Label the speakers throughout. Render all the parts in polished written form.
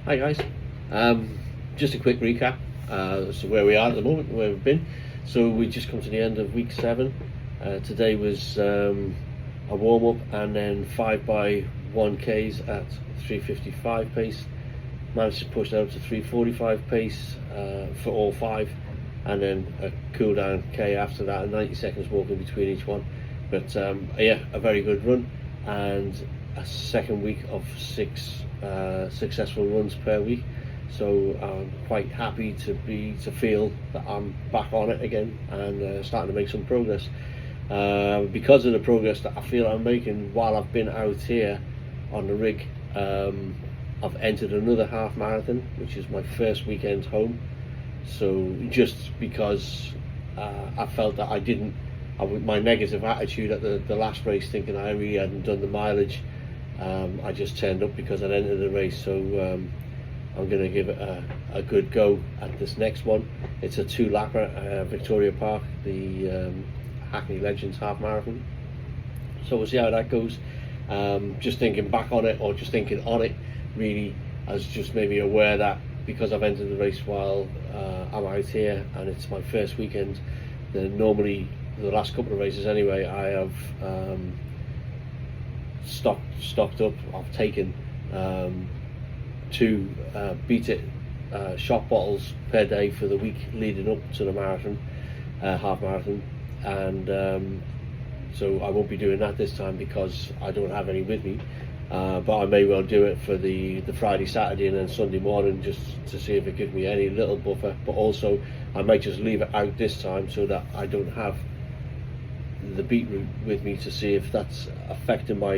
Speaker 1: Hi guys, just a quick recap as to where we are at the moment, where we've been. So we just come to the end of week 7. Today was a warm-up and then 5x1Ks at 3:55 pace. Managed to push that up to 3:45 pace for all 5, and then a cool down K after that, and 90 seconds walking between each one. But yeah, a very good run, and a second week of 6 successful runs per week. So I'm quite happy to feel that I'm back on it again and starting to make some progress. Because of the progress that I feel I'm making while I've been out here on the rig, I've entered another half marathon, which is my first weekend home. So just because I felt that my negative attitude at the last race, thinking I really hadn't done the mileage, I just turned up because I'd entered the race. So I'm going to give it a good go at this next one. It's a 2-lapper at Victoria Park, the Hackney Legends half marathon. So we'll see how that goes. Just thinking back on it, or just thinking on it, really, I was just maybe aware that because I've entered the race while I'm out here and it's my first weekend, then normally the last couple of races anyway, I have stocked up. I've taken 2 Beet It shot bottles per day for the week leading up to the marathon, half marathon, and so I won't be doing that this time because I don't have any with me. But I may well do it for the Friday, Saturday, and then Sunday morning, just to see if it gives me any little buffer. But also, I might just leave it out this time so that I don't have the beetroot with me, to see if that's affecting my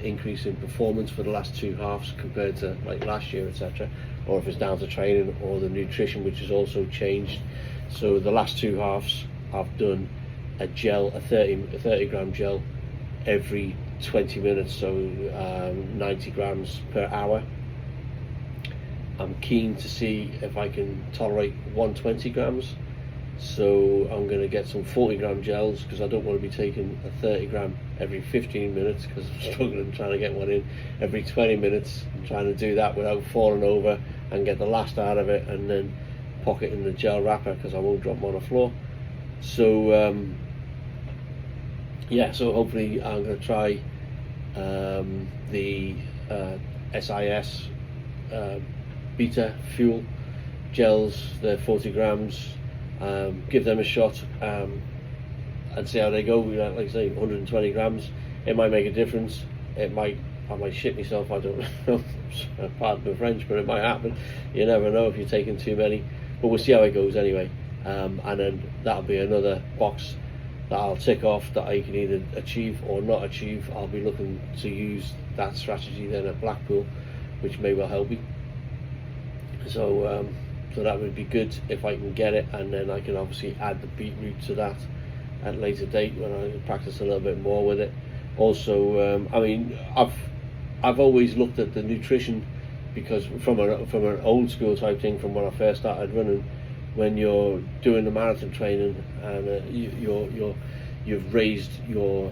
Speaker 1: increase in performance for the last 2 halves compared to like last year, etc., or if it's down to training or the nutrition, which has also changed. So the last 2 halves, I've done a gel, a 30 gram gel every 20 minutes, so 90 grams per hour. I'm keen to see if I can tolerate 120 grams, so I'm going to get some 40 gram gels, because I don't want to be taking a 30 gram every 15 minutes, because I'm struggling trying to get one in every 20 minutes. I'm trying to do that without falling over and get the last out of it, and then pocket in the gel wrapper because I won't drop them on the floor. So yeah, so hopefully I'm going to try the SIS beta fuel gels. They're 40 grams. Give them a shot and see how they go. Like I say, 120 grams. It might make a difference. I might shit myself. I don't know. Pardon the French, but it might happen. You never know if you're taking too many. But we'll see how it goes anyway. And then that'll be another box that I'll tick off that I can either achieve or not achieve. I'll be looking to use that strategy then at Blackpool, which may well help me. So so that would be good if I can get it, and then I can obviously add the beetroot to that at a later date when I practice a little bit more with it. Also, I mean, I've always looked at the nutrition, because from an old school type thing, from when I first started running, when you're doing the marathon training and you've raised your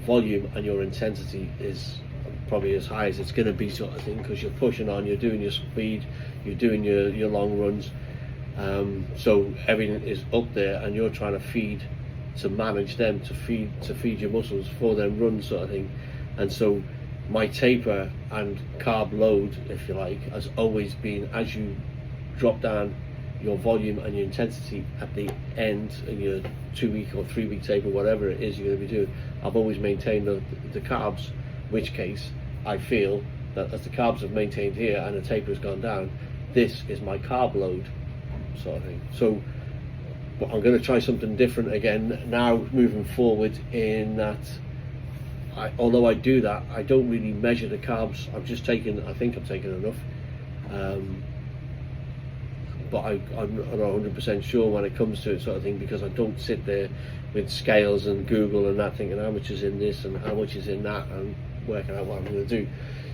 Speaker 1: volume, and your intensity is probably as high as it's going to be, sort of thing, because you're pushing on, you're doing your speed, you're doing your long runs, so everything is up there, and you're trying to feed, to manage them, to feed your muscles for them runs, sort of thing. And so my taper and carb load, if you like, has always been, as you drop down your volume and your intensity at the end in your 2-week or 3-week taper, whatever it is you're going to be doing, I've always maintained the carbs, which case I feel that as the carbs have maintained here and the taper has gone down, this is my carb load, sort of thing. So but I'm going to try something different again now moving forward, in that although I do that, I don't really measure the carbs. I think I'm taking enough, but I'm not 100% sure when it comes to it, sort of thing, because I don't sit there with scales and Google and that, thinking how much is in this and how much is in that, and working out what I'm going to do.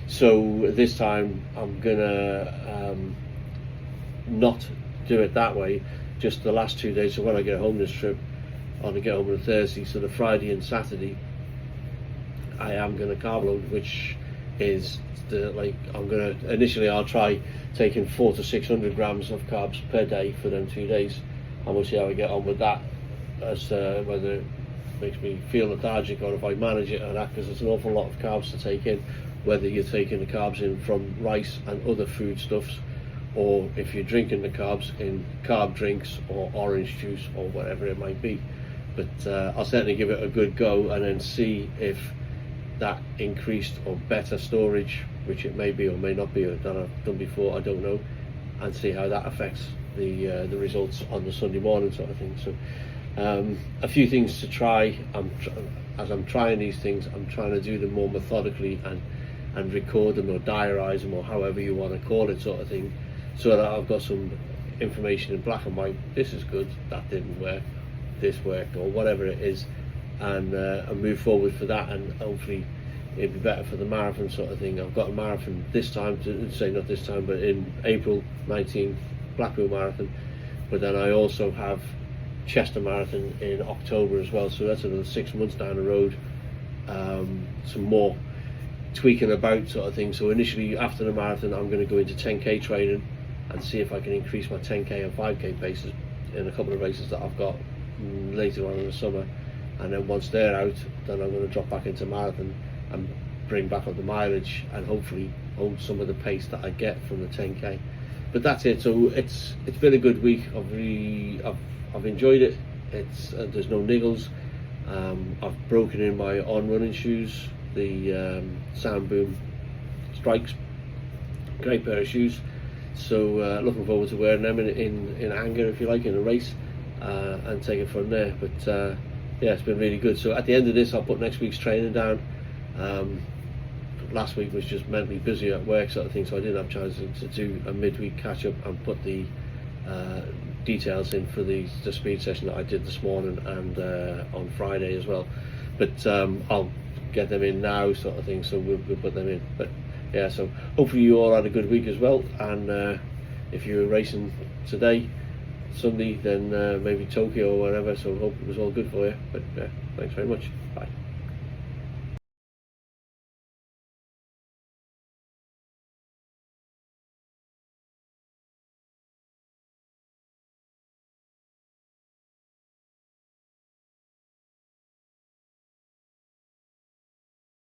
Speaker 1: So this time I'm gonna not do it that way, just the last 2 days. So when I get home this trip, on to get home on a Thursday, so the Friday and Saturday I am going to carb load, which is like I'll try taking 400 to 600 grams of carbs per day for them 2 days, and we'll see how I get on with that, as whether it makes me feel lethargic or if I manage it or that, because it's an awful lot of carbs to take in, whether you're taking the carbs in from rice and other foodstuffs, or if you're drinking the carbs in carb drinks or orange juice or whatever it might be. But I'll certainly give it a good go and then see if that increased or better storage, which it may be or may not be, or that I've done before, I don't know, and see how that affects the results on the Sunday morning sort of thing. So a few things to try. As I'm trying these things, I'm trying to do them more methodically and record them or diarise them or however you want to call it sort of thing, so that I've got some information in black and white. This is good, that didn't work, this worked, or whatever it is, and move forward for that, and hopefully it'd be better for the marathon sort of thing. I've got a marathon this time, not this time, but in April 19th, Blackpool Marathon, but then I also have Chester Marathon in October as well, so that's another 6 months down the road. Some more tweaking about sort of thing. So initially after the marathon, I'm going to go into 10k training and see if I can increase my 10k and 5k paces in a couple of races that I've got later on in the summer, and then once they're out, then I'm going to drop back into marathon and bring back up the mileage and hopefully hold some of the pace that I get from the 10k. But that's it. So it's been a good week. I've enjoyed it. It's there's no niggles. I've broken in my on-running shoes, the Sound Boom Strikes, great pair of shoes. So looking forward to wearing them in anger, if you like, in a race, and take it from there. But yeah, it's been really good. So at the end of this, I'll put next week's training down. Last week was just mentally busy at work sort of thing, so I didn't have a chance to do a midweek catch up and put the details in for the speed session that I did this morning and on Friday as well. But I'll get them in now sort of thing, so we'll put them in. But yeah, so hopefully you all had a good week as well, and if you were racing today, Sunday, then maybe Tokyo or whatever, so hope it was all good for you. But thanks very much. Bye.